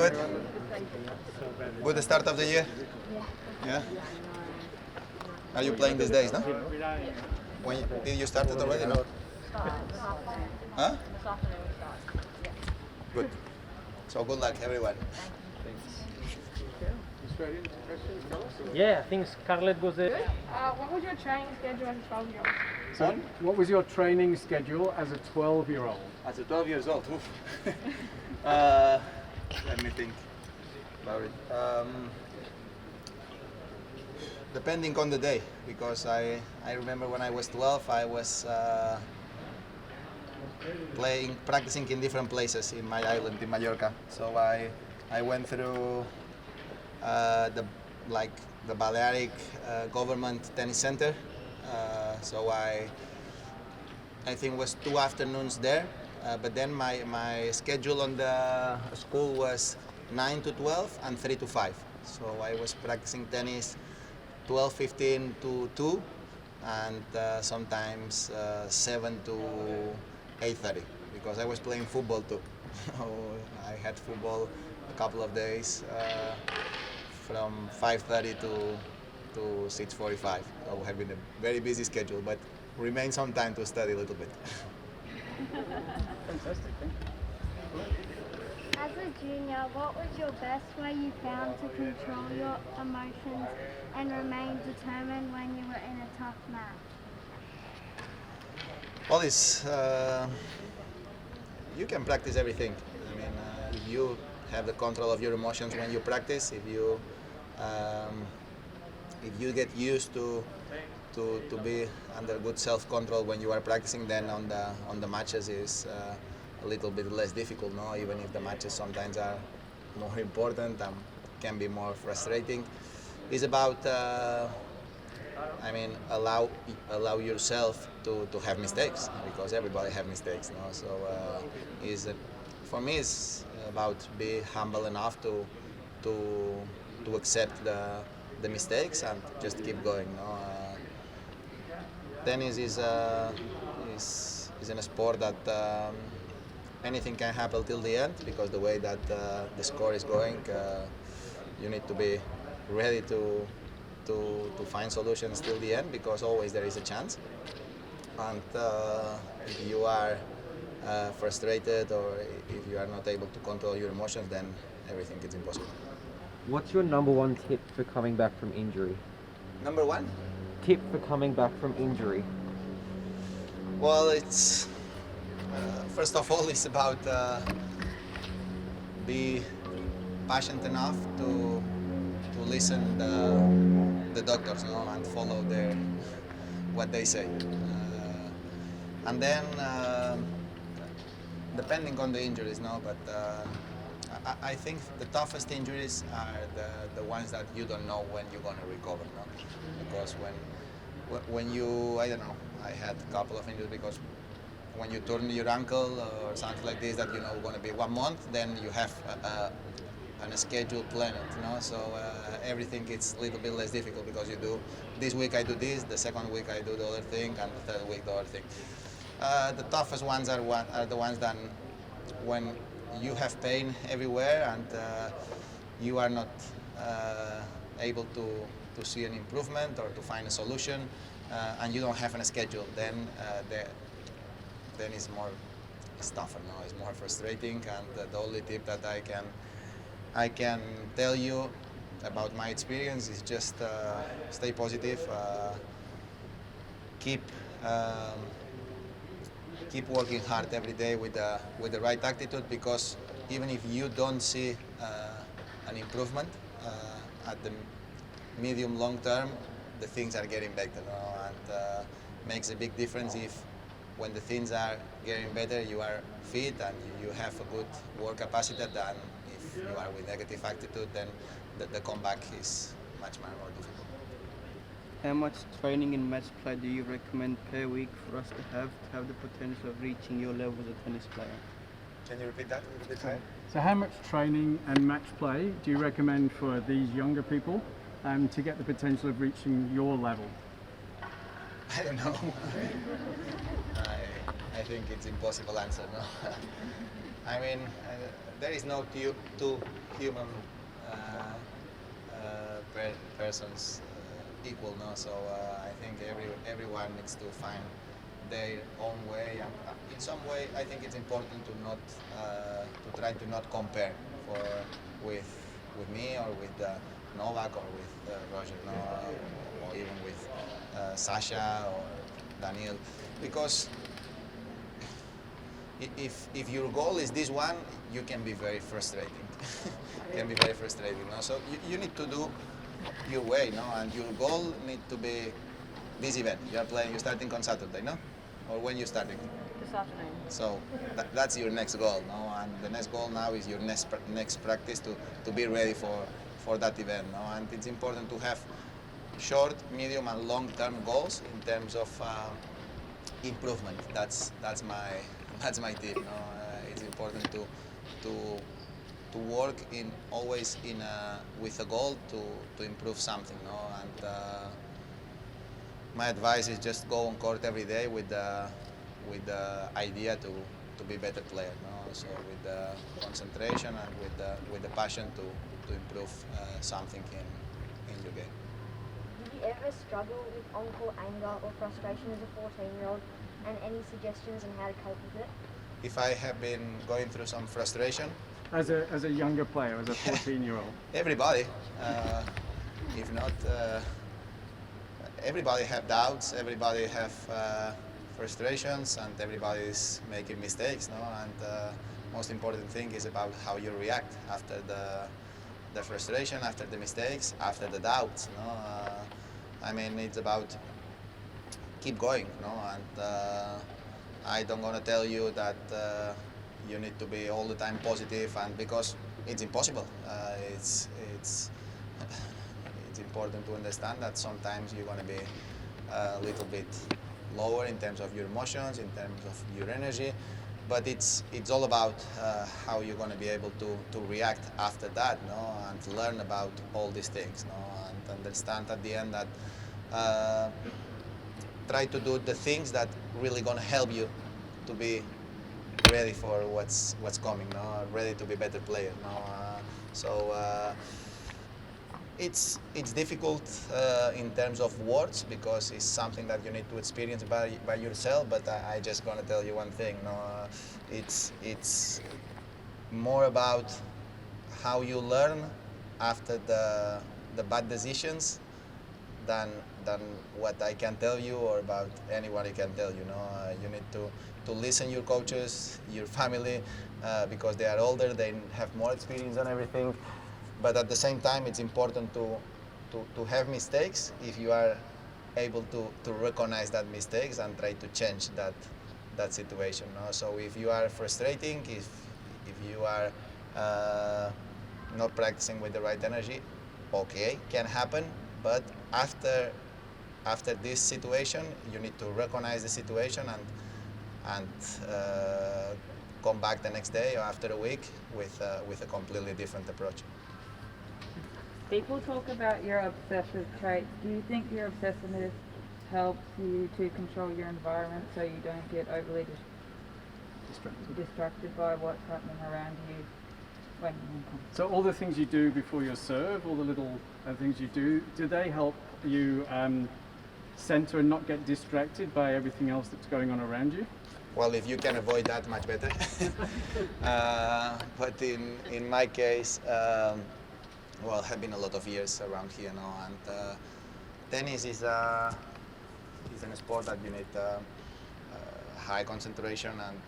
Good. Good start of the year. Yeah. Are you playing these days, no? Did you start it already? No. Huh? Good. So good luck, everyone. Yeah, I think Scarlett was it. What was your training schedule as a 12-year-old? So, what was your training schedule as a 12-year-old? As a 12 years old, oof. Let me think about it. Depending on the day, because I remember when I was 12, I was practicing in different places in my island in Mallorca. So I went through the Balearic government tennis center. So I think it was 2 afternoons there. But then my schedule on the school was 9 to 12 and 3 to 5. So I was practicing tennis 12:15 to 2 and sometimes 7 to 8:30 because I was playing football too. I had football a couple of days from 5:30 to 6:45. So having a very busy schedule, but remains some time to study a little bit. Fantastic, thank you. As a junior, what was your best way you found to control your emotions and remain determined when you were in a tough match? Well, you can practice everything. I mean, if you have the control of your emotions when you practice, if you get used to be under good self-control when you are practicing, then on the matches is a little bit less difficult, no? Even if the matches sometimes are more important and can be more frustrating. It's about, allow yourself to have mistakes, because everybody have mistakes, no? So for me, it's about be humble enough to accept the mistakes and just keep going, no? Tennis is in a sport that anything can happen till the end, because the way that the score is going, you need to be ready to find solutions till the end, because always there is a chance. And if you are frustrated or if you are not able to control your emotions, then everything is impossible. What's your number one tip for coming back from injury? Number one? Tip for coming back from injury? Well, it's first of all, it's about be passionate enough to listen the doctors, you know, and follow what they say. And then depending on the injuries, no, but I think the toughest injuries are the ones that you don't know when you're gonna recover, no? Because when you, I don't know, I had a couple of injuries because when you turn your ankle or something like this that you know going to be 1 month, then you have a schedule planned, you know. So everything is a little bit less difficult because you do this week I do this, the second week I do the other thing, and the third week the other thing. The toughest ones are the ones that when you have pain everywhere and you are not able to see an improvement or to find a solution, and you don't have a schedule, then it's tougher, no? It's more frustrating, and the only tip that I can tell you about my experience is just stay positive, keep working hard every day with the right attitude, because even if you don't see an improvement at the medium long term, the things are getting better, no? And makes a big difference if when the things are getting better you are fit and you have a good work capacity, than if you are with negative attitude, then the comeback is much more difficult. How much training in match play do you recommend per week for us to have the potential of reaching your level as a tennis player? Can you repeat that a little bit higher? So how much training and match play do you recommend for these younger people to get the potential of reaching your level? I don't know. I think it's impossible answer, no? I mean, there is no two human persons equal, no. So I think everyone needs to find their own way. And in some way, I think it's important to not to try to not compare with me or with Novak or with Roger, no, or even with Sasha or Daniel, because if your goal is this one, you can be very frustrating. Can be very frustrating. No? So you need to do your way, no, and your goal need to be this event. You're starting on Saturday, no, or when you're starting. This afternoon. So that's your next goal, no, and the next goal now is your next practice to be ready for that event, no, and it's important to have short, medium, and long-term goals in terms of improvement. That's my tip. No? It's important to work always with a goal to improve something. No? And my advice is just go on court every day with the idea to be a better player. No? So with the concentration and with the passion to improve something in your game. Did you ever struggle with on-court anger or frustration as a 14-year-old, and any suggestions on how to cope with it? If I have been going through some frustration, As a younger player, as a 14-year-old? everybody, if not, everybody have doubts, everybody have frustrations, and everybody is making mistakes, no? And most important thing is about how you react after the frustration, after the mistakes, after the doubts, no? I mean, it's about keep going, no? And I don't gonna tell you that you need to be all the time positive, and because it's impossible. It's important to understand that sometimes you're gonna be a little bit lower in terms of your emotions, in terms of your energy, but it's all about how you're gonna be able to react after that, no, and to learn about all these things, no, and understand at the end that try to do the things that really gonna help you to be ready for what's coming, no, ready to be a better player, no. So it's difficult in terms of words because it's something that you need to experience by yourself. But I just gonna tell you one thing, no, it's more about how you learn after the bad decisions than what I can tell you or about anybody can tell you. No, you need to listen your coaches, your family, because they are older, they have more experience on everything. But at the same time, it's important to have mistakes if you are able to recognize that mistakes and try to change that situation. No? So if you are frustrating, if you are not practicing with the right energy, okay, can happen. But after this situation, you need to recognize the situation and come back the next day or after a week with a completely different approach. People talk about your obsessive traits. Do you think your obsessiveness helps you to control your environment so you don't get overly distracted by what's happening around you? So all the things you do before your serve, all the little things you do they help you center and not get distracted by everything else that's going on around you? Well, if you can avoid that, much better. But in my case, well, have been a lot of years around here now, and tennis is a sport that you need high concentration, and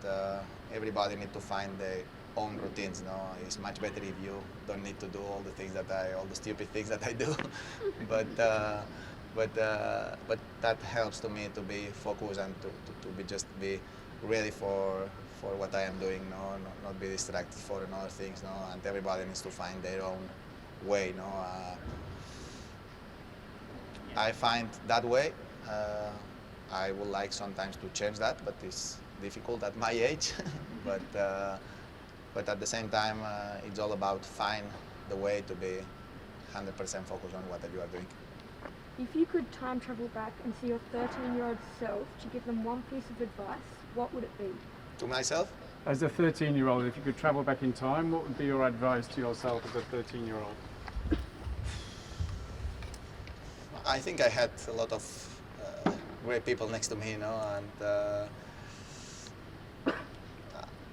everybody need to find their own routines. No, it's much better if you don't need to do all the stupid things that I do. but that helps to me to be focused and to be ready for what I am doing. No, not be distracted for other things. No, and everybody needs to find their own way. No, I find that way. I would like sometimes to change that, but it's difficult at my age. But at the same time, it's all about find the way to be 100% focused on what you are doing. If you could time travel back and see your 13-year-old self to give them one piece of advice, what would it be? To myself, As a 13-year-old, if you could travel back in time, what would be your advice to yourself as a 13-year-old? I think I had a lot of great people next to me, you know, and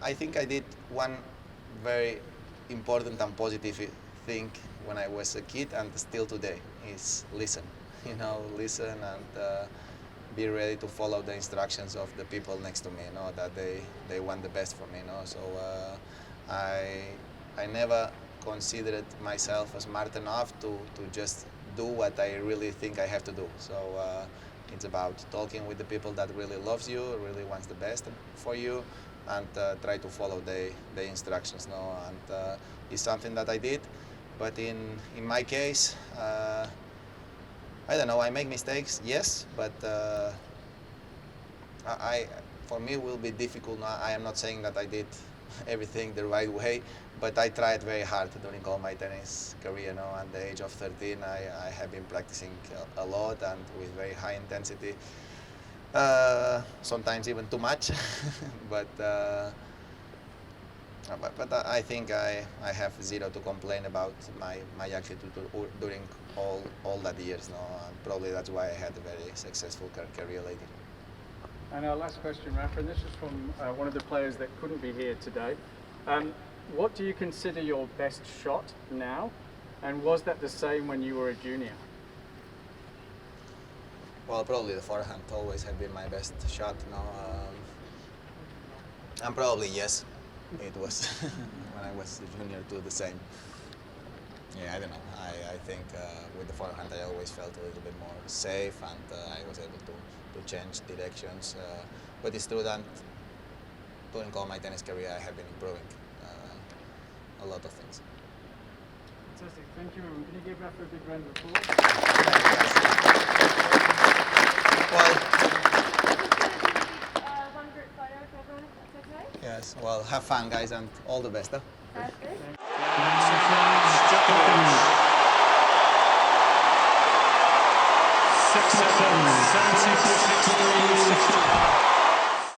I think I did one very important and positive thing when I was a kid and still today is listen, you know, listen and be ready to follow the instructions of the people next to me, you know, that they want the best for me, you know. So I never considered myself smart enough to just do what I really think I have to do. So it's about talking with the people that really loves you, really wants the best for you, and try to follow the instructions, no? And it's something that I did, but in my case, I don't know, I make mistakes, yes, but for me it will be difficult. I am not saying that I did everything the right way, but I tried very hard during all my tennis career. You know, at the age of 13, I have been practicing a lot and with very high intensity, sometimes even too much. but I think I have zero to complain about my attitude during all that years. No, and probably that's why I had a very successful career later. And our last question, Rafa, and this is from one of the players that couldn't be here today. What do you consider your best shot now, and was that the same when you were a junior? Well, probably the forehand always had been my best shot. No, and probably yes, it was when I was a junior too the same. Yeah, I don't know. I think with the forehand I always felt a little bit more safe, and I was able to change directions. But it's true that during all my tennis career I have been improving a lot of things. Fantastic, thank you. Can you give Rafa a big round of applause? Well, one group photo with everyone, if that's okay? yes, well, have fun, guys, and all the best. Huh? That's good. 6-7, 7-6, 6-3, 6-2.